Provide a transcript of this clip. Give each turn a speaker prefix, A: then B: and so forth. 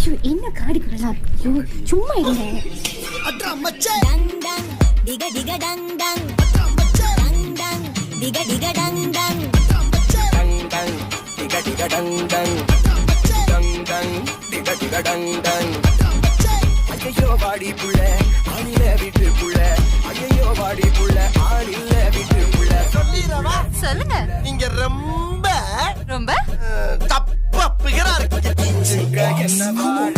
A: ஐயோ என்ன காடி குரலாம். ஐயோ சும்மா இல்ல.
B: அட்ரா மச்சே
C: டங் டங் டிக டிக டங் டங் டங் டங் டிக டிக டங் டங்
B: டங் டங் டிக டிக டங் டங் டங் டங் டிக டிக டங் டங். ஐயோ வாடி புள்ள ஆளில வீட்டு புள்ள, ஐயோ வாடி புள்ள ஆளில வீட்டு புள்ள. சொல்லிரவா?
D: சொல்லுங்க.
B: நீங்க ரொம்ப
D: ரொம்ப
B: தப்பா பிகரா இருக்கு. என்ன வாழ